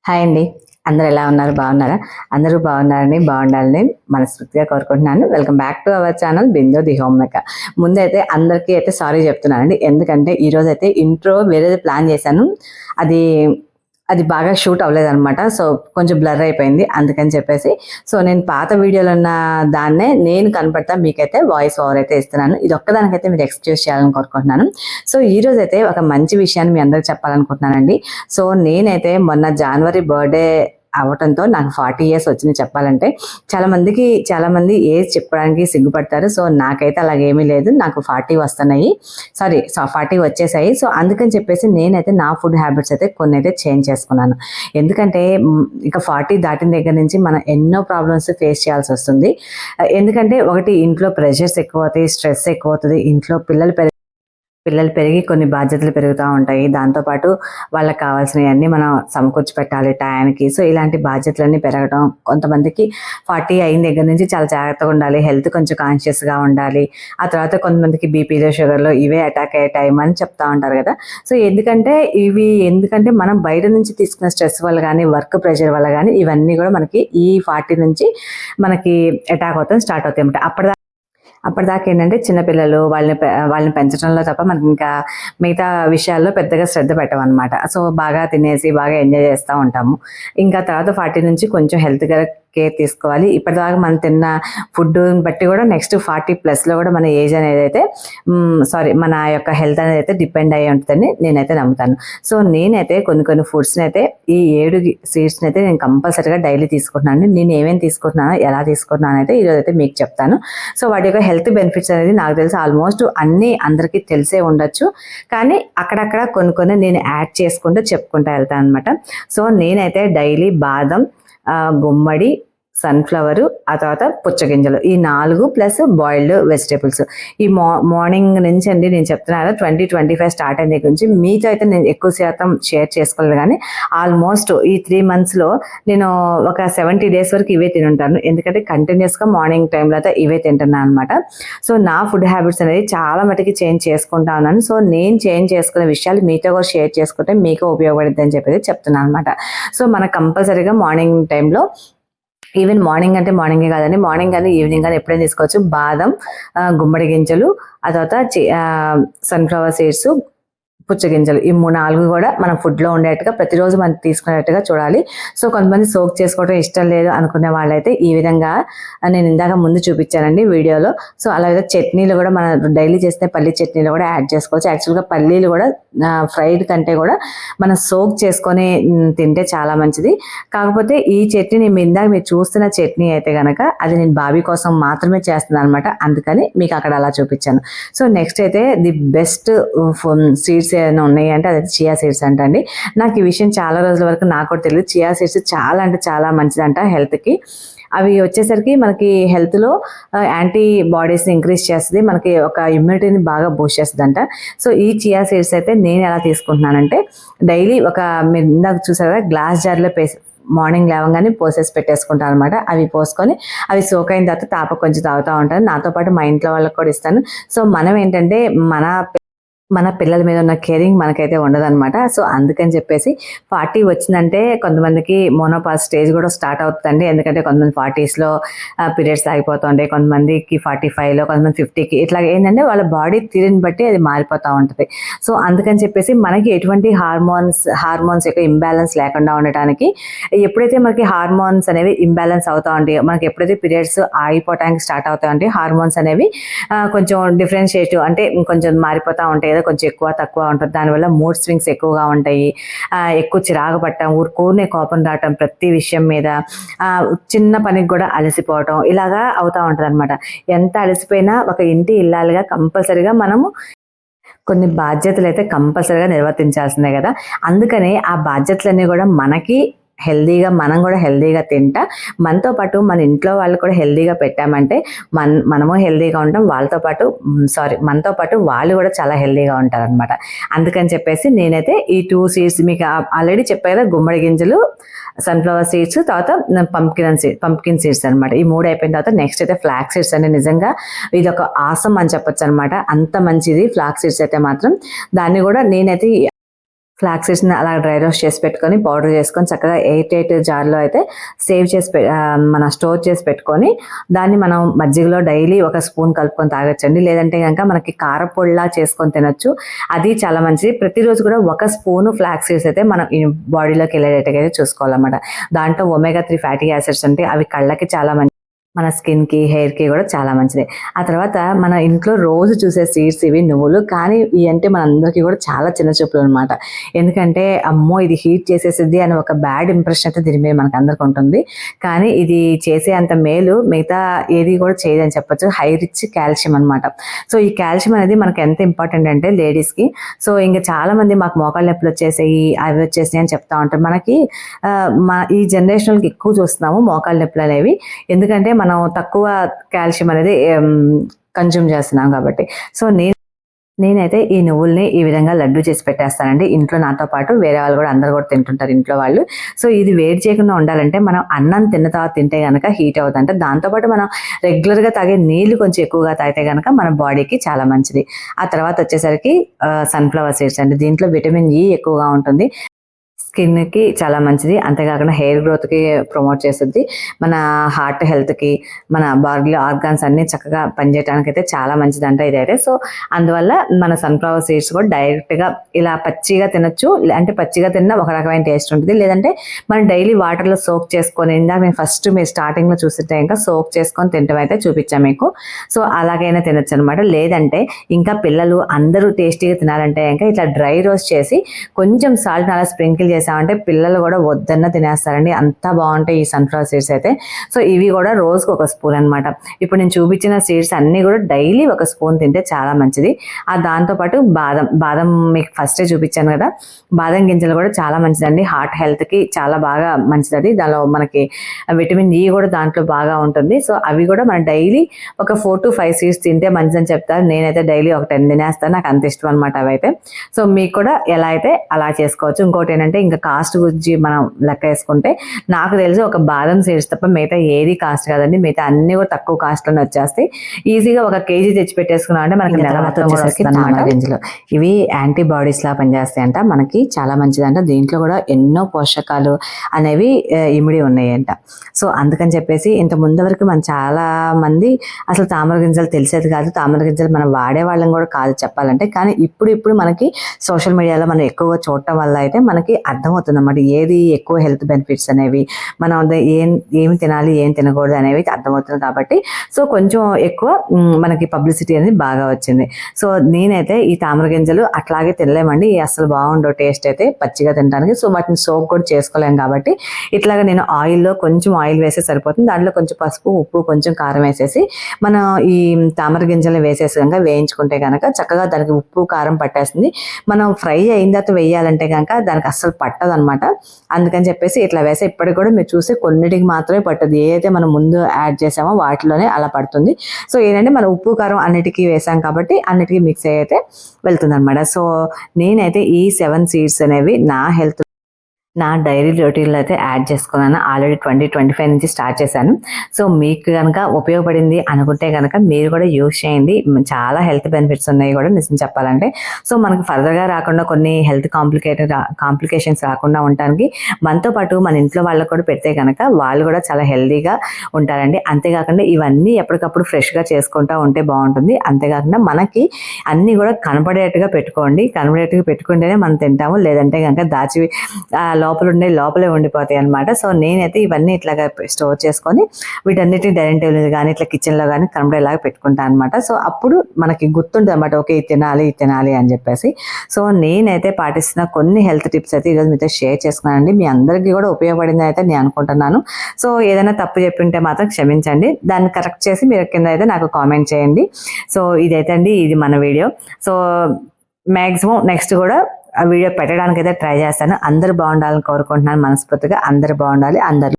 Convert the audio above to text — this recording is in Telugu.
హాయ్ అండి. అందరూ ఎలా ఉన్నారు? బాగున్నారా? అందరూ బాగుండాలని మనస్ఫూర్తిగా కోరుకుంటున్నాను. Welcome back to our channel Bindu the home maker. ముందైతే అందరికీ అయితే సారీ చెప్తున్నానండి. ఎందుకంటే ఈరోజైతే ఇంట్రో వేరేది ప్లాన్ చేశాను. అది అది బాగా షూట్ అవ్వలేదనమాట. సో కొంచెం బ్లర్ అయిపోయింది. అందుకని చెప్పేసి నేను పాత వీడియోలో ఉన్న దాన్నే నేను కనపడతా మీకైతే వాయిస్ ఓవర్ అయితే ఇస్తున్నాను. ఇది ఒక్కదానికైతే మీరు ఎక్స్క్యూజ్ చేయాలని కోరుకుంటున్నాను. ఈ రోజు అయితే ఒక మంచి విషయాన్ని మీ అందరికి చెప్పాలనుకుంటున్నానండి. నేనైతే మొన్న జనవరి బర్త్డే అవ్వటంతో నాకు 40 ఇయర్స్ వచ్చింది చెప్పాలంటే. చాలా మంది ఏజ్ చెప్పడానికి సిగ్గుపడతారు. నాకైతే అలాగేమీ లేదు. నాకు 40 వస్తున్నాయి, 40 వచ్చేసాయి. అందుకని చెప్పేసి నేనైతే నా ఫుడ్ హ్యాబిట్స్ అయితే కొన్ని అయితే చేంజ్ చేసుకున్నాను. ఎందుకంటే ఇక 40 దాటిన దగ్గర నుంచి మనం ఎన్నో ప్రాబ్లమ్స్ ఫేస్ చేయాల్సి వస్తుంది. ఎందుకంటే ఒకటి, ఇంట్లో ప్రెషర్స్ ఎక్కువ అవుతాయి, స్ట్రెస్ ఎక్కువ అవుతుంది. ఇంట్లో పిల్లలు పెరిగి కొన్ని బాధ్యతలు పెరుగుతూ ఉంటాయి. దాంతోపాటు వాళ్ళకి కావాల్సినవన్నీ మనం సమకూర్చి పెట్టాలి టయానికి. ఇలాంటి బాధ్యతలన్నీ పెరగడం, కొంతమందికి 40 అయిన దగ్గర నుంచి చాలా జాగ్రత్తగా ఉండాలి, హెల్త్ కొంచెం కాన్షియస్గా ఉండాలి. ఆ తర్వాత కొంతమందికి బీపీలో, షుగర్లో ఇవే అటాక్ అయ్యే టైం అని చెప్తా ఉంటారు కదా. ఎందుకంటే మనం బయట నుంచి తీసుకున్న స్ట్రెస్ వల్ల కానీ, వర్క్ ప్రెషర్ వల్ల కానీ ఇవన్నీ కూడా మనకి ఈ 40 నుంచి మనకి అటాక్ అవుతాం స్టార్ట్ అవుతాయి అన్నమాట. అప్పటిదాకా ఏంటంటే చిన్నపిల్లలు వాళ్ళని పెంచడంలో తప్ప మనకి ఇంకా మిగతా విషయాల్లో పెద్దగా శ్రద్ధ పెట్టమన్నమాట. బాగా తినేసి బాగా ఎంజాయ్ చేస్తూ ఉంటాము. ఇంకా తర్వాత 40 నుంచి కొంచెం హెల్త్ కేర్ తీసుకోవాలి. ఇప్పటిదాకా మనం తిన్న ఫుడ్ బట్టి కూడా నెక్స్ట్ 40+ కూడా మన ఏజ్ అనేది అయితే మన యొక్క హెల్త్ అనేది అయితే డిపెండ్ అయ్యి ఉంటుందని నేనైతే నమ్ముతాను. నేనైతే కొన్ని ఫుడ్స్ని అయితే ఈ 7 సీడ్స్ని అయితే నేను కంపల్సరీగా డైలీ తీసుకుంటున్నాను. నేను ఏమేమి తీసుకుంటున్నానో, ఎలా తీసుకుంటున్నాను అయితే ఈరోజు అయితే మీకు చెప్తాను. వాటి యొక్క హెల్త్ బెనిఫిట్స్ అనేది నాకు తెలిసి ఆల్మోస్ట్ అన్నీ అందరికీ తెలిసే ఉండొచ్చు. కానీ అక్కడక్కడ కొన్ని నేను యాడ్ చేసుకుంటూ చెప్పుకుంటూ వెళ్తాను అనమాట. నేనైతే డైలీ బాదం, గుమ్మడి, సన్ఫ్లవరు, ఆ తర్వాత పుచ్చగింజలు, ఈ 4 ప్లస్ బాయిల్డ్ వెజిటేబుల్స్. ఈ మార్నింగ్ నుంచి అండి నేను చెప్తున్నాను 2025 స్టార్ట్ అయిన దగ్గర నుంచి మీతో అయితే నేను ఎక్కువ శాతం షేర్ చేసుకోలేదు. కానీ ఆల్మోస్ట్ ఈ 3 monthsలో నేను ఒక 70 days వరకు ఇవే తింటాను. ఎందుకంటే కంటిన్యూస్గా మార్నింగ్ టైంలో అయితే ఇవే తింటున్నాను అనమాట. నా ఫుడ్ హ్యాబిట్స్ అనేది చాలా మటుకి చేంజ్ చేసుకుంటా ఉన్నాను. నేను చేంజ్ చేసుకునే విషయాలు మీతో కూడా షేర్ చేసుకుంటే మీకు ఉపయోగపడుతుంది అని చెప్పేది చెప్తున్నాను అనమాట. మనకు కంపల్సరీగా మార్నింగ్ టైంలో, ఈవెన్ మార్నింగ్ అంటే మార్నింగే కాదండి, మార్నింగ్ కానీ ఈవినింగ్ కానీ ఎప్పుడైనా తీసుకోవచ్చు. బాదం, గుమ్మడి గింజలు, ఆ తర్వాత సన్ఫ్లవర్ సీడ్స్, పుచ్చగింజలు, ఈ 4 కూడా మన ఫుడ్లో ఉండేట్టుగా ప్రతిరోజు మనం తీసుకునేట్టుగా చూడాలి. కొంతమంది సోక్ చేసుకోవడం ఇష్టం లేదు అనుకునే వాళ్ళైతే ఈ విధంగా నేను ఇందాక ముందు చూపించానండి వీడియోలో. అలాగే చట్నీలు కూడా మనం డైలీ చేస్తే పల్లీ చట్నీలు కూడా యాడ్ చేసుకోవచ్చు. యాక్చువల్గా పల్లీలు కూడా ఫ్రైడ్ కంటే కూడా మనం సోక్ చేసుకొని తింటే చాలా మంచిది. కాకపోతే ఈ చట్నీ ఇందాక మీరు చూస్తున్న చట్నీ అయితే కనుక అది నేను బాబీ కోసం మాత్రమే చేస్తున్నాను అనమాట. అందుకని మీకు అక్కడ అలా చూపించాను. నెక్స్ట్ అయితే ది బెస్ట్ సీడ్స్ ఏమైనా ఉన్నాయి అంటే అదైతే చియా సీడ్స్ అంటండి. నాకు ఈ విషయం చాలా రోజుల వరకు నాకు కూడా తెలియదు. చియా సీడ్స్ చాలా అంటే చాలా మంచిదంట హెల్త్కి. అవి వచ్చేసరికి మనకి హెల్త్లో యాంటీ బాడీస్ని ఇంక్రీజ్ చేస్తుంది, మనకి ఒక ఇమ్యూనిటీని బాగా బూస్ట్ చేస్తుంది అంట. ఈ చియా సీడ్స్ అయితే నేను ఎలా తీసుకుంటున్నానంటే డైలీ మీరు ఇందాక చూసారు కదా గ్లాస్ జార్లో మార్నింగ్ లేవగానే పోసేసి పెట్టేసుకుంటాను అనమాట. అవి పోసుకొని అవి సోక్ అయిన తర్వాత కొంచెం తాగుతూ ఉంటాను. నాతో పాటు మా ఇంట్లో వాళ్ళకి కూడా ఇస్తాను. మనం ఏంటంటే మన పిల్లల మీద ఉన్న కేరింగ్ మనకైతే ఉండదన్నమాట. అందుకని చెప్పేసి 40 వచ్చిందంటే కొంతమందికి మోనోపాజ్ స్టేజ్ కూడా స్టార్ట్ అవుతుందండి. ఎందుకంటే కొంతమంది 40sలో పీరియడ్స్ ఆగిపోతుంటాయి, కొంతమందికి 45లో, కొంతమంది 50కి, ఇట్లా ఏంటంటే వాళ్ళ బాడీ తీరుని బట్టి అది మారిపోతూ ఉంటుంది. అందుకని చెప్పేసి మనకి ఎటువంటి హార్మోన్స్ యొక్క ఇంబ్యాలెన్స్ లేకుండా ఉండటానికి, ఎప్పుడైతే మనకి హార్మోన్స్ అనేవి ఇంబ్యాలెన్స్ అవుతూ ఉంటాయో, మనకి ఎప్పుడైతే పీరియడ్స్ ఆగిపోవడానికి స్టార్ట్ అవుతూ ఉంటాయో హార్మోన్స్ అనేవి కొంచెం డిఫరెన్షియేటివ్ అంటే కొంచెం మారిపోతూ ఉంటాయి, కొంచెం ఎక్కువ తక్కువ ఉంటుంది. దానివల్ల మూడ్ స్వింగ్స్ ఎక్కువగా ఉంటాయి, ఎక్కువ చిరాకు పట్టడం, ఊరుకోనే కోపం రావటం ప్రతి విషయం మీద, చిన్న పనికి కూడా అలసిపోవటం, ఇలాగా అవుతూ ఉంటుంది అనమాట. ఎంత అలసిపోయినా ఒక ఇంటి ఇల్లాలుగా కంపల్సరీగా మనము కొన్ని బాధ్యతలు అయితే కంపల్సరీగా నిర్వర్తించాల్సిందే కదా. అందుకనే ఆ బాధ్యతలన్నీ కూడా మనం కూడా హెల్దీగా తింటా, మనతో పాటు మన ఇంట్లో వాళ్ళు కూడా హెల్దీగా పెట్టామంటే మనము హెల్దీగా ఉంటాం, మనతో పాటు వాళ్ళు కూడా చాలా హెల్దీగా ఉంటారు అనమాట. అందుకని చెప్పేసి నేనైతే ఈ 2 సీడ్స్ మీకు ఆల్రెడీ చెప్పా కదా, గుమ్మడి గింజలు, సన్ఫ్లవర్ సీడ్స్, తర్వాత పంప్కిన్ సీడ్స్ అనమాట. ఈ 3 అయిపోయిన తర్వాత నెక్స్ట్ అయితే ఫ్లాక్స్ సీడ్స్ అంటే నిజంగా ఇది ఒక ఆసం అని చెప్పొచ్చు అనమాట. అంత మంచిది ఫ్లాక్స్ సీడ్స్ అయితే మాత్రం. దాన్ని కూడా నేనైతే ఫ్లాక్స్ సీడ్స్ని అలా డ్రై రోస్ట్ చేసి పెట్టుకొని పౌడర్ చేసుకొని చక్కగా 8 జార్లో అయితే సేవ్ చేసి మన స్టోర్ చేసి పెట్టుకొని దాన్ని మనం మజ్జిగలో డైలీ ఒక స్పూన్ కలుపుకొని తాగొచ్చండి. లేదంటే కనుక మనకి కారపొడిలా చేసుకొని తినొచ్చు, అది చాలా మంచిది. ప్రతిరోజు కూడా ఒక స్పూను ఫ్లాక్స్ సీడ్స్ అయితే మనం బాడీలోకి వెళ్ళేటట్టుగా అయితే చూసుకోవాలన్నమాట. దాంట్లో ఒమేగా 3 ఫ్యాటీ యాసిడ్స్ ఉంటాయి, అవి కళ్ళకి చాలా మంచి, మన స్కిన్కి హెయిర్కి కూడా చాలా మంచిది. ఆ తర్వాత మన ఇంట్లో రోజు చూసే సీడ్స్ ఇవి నువ్వులు, కానీ ఇవి అంటే మనందరికీ కూడా చాలా చిన్న చూపులు అనమాట. ఎందుకంటే అమ్మో ఇది హీట్ చేసేసిద్ది అని ఒక బ్యాడ్ ఇంప్రెషన్ అయితే దీని మీద మనకు అందరికి ఉంటుంది. కానీ ఇది చేసే అంత మేలు మిగతా ఏది కూడా చేయదని చెప్పొచ్చు. హై రిచ్ కాల్షియం అనమాట. సో ఈ కాల్షియం అనేది మనకు ఎంత ఇంపార్టెంట్ అంటే లేడీస్కి. సో ఇంకా చాలా మంది మాకు మోకాళ్ళ నొప్పులు వచ్చేసాయి అవి వచ్చేసాయి అని చెప్తా ఉంటారు. మనకి ఈ జనరేషన్కి ఎక్కువ చూస్తున్నాము మోకాళ్ళ నొప్పులు అనేవి, ఎందుకంటే మనం తక్కువ కాల్షియం అనేది కన్జ్యూమ్ చేస్తున్నాం కాబట్టి. సో నేనైతే ఈ నువ్వుల్ని ఈ విధంగా లడ్డు చేసి పెట్టేస్తానండి ఇంట్లో. నాతో పాటు వేరే వాళ్ళు కూడా అందరు కూడా తింటుంటారు ఇంట్లో వాళ్ళు. సో ఇది వేడి చేయకుండా ఉండాలంటే మనం అన్నం తిన్న తర్వాత తింటే కనుక హీట్ అవుతుందంటే, దాంతోపాటు మనం రెగ్యులర్గా తాగే నీళ్లు కొంచెం ఎక్కువగా తాగితే కనుక మన బాడీకి చాలా మంచిది. ఆ తర్వాత వచ్చేసరికి సన్ఫ్లవర్ సీడ్స్ అండి. దీంట్లో విటమిన్ E ఎక్కువగా ఉంటుంది, స్కిన్కి చాలా మంచిది. అంతేకాకుండా హెయిర్ గ్రోత్కి ప్రమోట్ చేస్తుంది, మన హార్ట్ హెల్త్కి, మన బాడీలో ఆర్గాన్స్ అన్నీ చక్కగా పనిచేయడానికి అయితే చాలా మంచిదంట ఇదైతే. సో అందువల్ల మన సన్ఫ్లవర్ సీడ్స్ కూడా డైరెక్ట్గా ఇలా పచ్చిగా తినొచ్చు, అంటే పచ్చిగా తిన్న ఒక రకమైన టేస్ట్ ఉంటుంది. లేదంటే మనం డైలీ వాటర్లో సోక్ చేసుకొని, ఇందాక నేను ఫస్ట్ మీరు స్టార్టింగ్లో చూస్తుంటే ఇంకా సోక్ చేసుకొని తింటాం అయితే చూపించాను మీకు. సో అలాగైనా తినొచ్చు అనమాట. లేదంటే ఇంకా పిల్లలు అందరూ టేస్టీగా తినాలంటే ఇంకా ఇట్లా డ్రై రోస్ట్ చేసి కొంచెం సాల్ట్ అలా స్ప్రింకిల్ చేసామంటే పిల్లలు కూడా వద్దన్న తినేస్తారండి, అంత బాగుంటాయి ఈ సన్ఫ్లవర్ సీడ్స్ అయితే. సో ఇవి కూడా రోజుకు ఒక స్పూన్ అనమాట. ఇప్పుడు నేను చూపించిన సీడ్స్ అన్నీ కూడా డైలీ ఒక స్పూన్ తింటే చాలా మంచిది. దాంతోపాటు బాదం మీకు ఫస్టే చూపించాను కదా, బాదం గింజలు కూడా చాలా మంచిదండి, హార్ట్ హెల్త్కి చాలా బాగా మంచిది. దానిలో మనకి విటమిన్ E కూడా దాంట్లో బాగా ఉంటుంది. సో అవి కూడా మనం డైలీ ఒక 4 to 5 సీడ్స్ తింటే మంచిదని చెప్తారు. నేనైతే డైలీ ఒక 10 తినేస్తాను, నాకు అంత ఇష్టం అనమాట అవైతే. సో మీకు కూడా ఎలా అయితే అలా చేసుకోవచ్చు. ఇంకోటి ఏంటంటే ఇంకా కాస్ట్ గురించి మనం లెక్క వేసుకుంటే నాకు తెలిసి ఒక బాదం సీడ్స్ తప్ప మిగతా ఏది కాస్ట్ కాదండి, మిగతా అన్ని కూడా తక్కువ కాస్ట్లోనే వచ్చేస్తాయి. ఈజీగా 1 kg తెచ్చి పెట్టేసుకున్నాం అంటే మనకి నెల మొత్తం వచ్చేసరికి తామర గింజలు ఇవి యాంటీబాడీస్ లా పనిచేస్తాయంట, మనకి చాలా మంచిదంట. దీంట్లో కూడా ఎన్నో పోషకాలు అనేవి ఇమిడి ఉన్నాయంట. సో అందుకని చెప్పేసి ఇంత ముందు వరకు మనం చాలా మంది అసలు తామర గింజలు తెలిసేది కాదు, తామర గింజలు మనం వాడే వాళ్ళం కూడా కాదు చెప్పాలంటే. కానీ ఇప్పుడు మనకి సోషల్ మీడియాలో మనం ఎక్కువగా చూడటం వల్ల అయితే మనకి అర్థమవుతుంది అన్నమాట ఏది ఎక్కువ హెల్త్ బెనిఫిట్స్ అనేవి, మనం ఏమి తినాలి ఏం తినకూడదు అనేవి అర్థమవుతుంది. కాబట్టి సో కొంచెం ఎక్కువ మనకి పబ్లిసిటీ అనేది బాగా వచ్చింది. సో నేనైతే ఈ తామర గింజలు అట్లాగే తినలేమండి, అసలు బాగుండవు టేస్ట్ అయితే పచ్చిగా తినడానికి. సో వాటిని సోక్ కూడా చేసుకోలేము కాబట్టి ఇట్లాగా నేను ఆయిల్లో కొంచెం ఆయిల్ వేస్తే సరిపోతుంది. దాంట్లో కొంచెం పసుపు, ఉప్పు, కొంచెం కారం వేసేసి మనం ఈ తామర గింజలు వేసేసి కనుక వేయించుకుంటే కనుక చక్కగా దానికి ఉప్పు కారం పట్టేస్తుంది. మనం ఫ్రై అయిన తర్వాత వేయాలంటే కనుక దానికి అస్సలు పట్టదు అనమాట. అందుకని చెప్పేసి ఇట్లా వేసే ఇప్పటికి కూడా మీరు చూసే కొన్నిటికి మాత్రమే పట్టదు, ఏదైతే మనం ముందు యాడ్ చేసామో వాటిలోనే అలా పడుతుంది. సో ఏంటంటే మనం ఉప్పు కారం అన్నిటికీ వేసాం కాబట్టి అన్నిటికీ మిక్స్ అయితే వెళ్తుంది అనమాట. సో నేనైతే ఈ 7 సీడ్స్ అనేవి నా డైరీ రొటీన్లో అయితే యాడ్ చేసుకున్నాను. ఆల్రెడీ 2025 నుంచి స్టార్ట్ చేశాను. సో మీకు కనుక ఉపయోగపడింది అనుకుంటే కనుక మీరు కూడా యూజ్ చేయండి, చాలా హెల్త్ బెనిఫిట్స్ ఉన్నాయి కూడా నిజం చెప్పాలంటే. సో మనకు ఫర్దర్గా రాకుండా కొన్ని హెల్త్ కాంప్లికేషన్స్ రాకుండా ఉండడానికి మనతో పాటు మన ఇంట్లో వాళ్ళకు కూడా పెడితే కనుక వాళ్ళు కూడా చాలా హెల్తీగా ఉంటారండి. అంతేకాకుండా ఇవన్నీ ఎప్పటికప్పుడు ఫ్రెష్గా చేసుకుంటూ ఉంటే బాగుంటుంది. అంతేకాకుండా మనకి అన్నీ కూడా కనపడేట్టుగా పెట్టుకుంటేనే మనం తింటాము, లేదంటే కనుక దాచి లోపలే ఉండిపోతాయి అనమాట. సో నేనైతే ఇవన్నీ ఇట్లాగా స్టోర్ చేసుకొని వీటన్నిటిని డైనింగ్ టేబుల్ మీద కానీ ఇట్లా కిచెన్లో కానీ కనబడేలాగా పెట్టుకుంటాను అనమాట. సో అప్పుడు మనకి గుర్తుంటుంది అనమాట, ఓకే ఇది తినాలి అని చెప్పేసి. సో నేనైతే పాటిస్తున్న కొన్ని హెల్త్ టిప్స్ అయితే ఈరోజు మీతో షేర్ చేసుకున్నానండి. మీ అందరికీ కూడా ఉపయోగపడింది అయితే నేను అనుకుంటున్నాను. సో ఏదైనా తప్పు చెప్పింటే మాత్రం క్షమించండి, దాన్ని కరెక్ట్ చేసి మీరు కింద అయితే నాకు కామెంట్ చేయండి. సో ఇదైతే అండి ఇది మన వీడియో. సో మ్యాక్సిమం నెక్స్ట్ కూడా ఆ వీడియో పెట్టడానికి అయితే ట్రై చేస్తాను. అందరూ బాగుండాలని కోరుకుంటున్నాను మనస్ఫూర్తిగా. అందరూ బాగుండాలి, అందరూ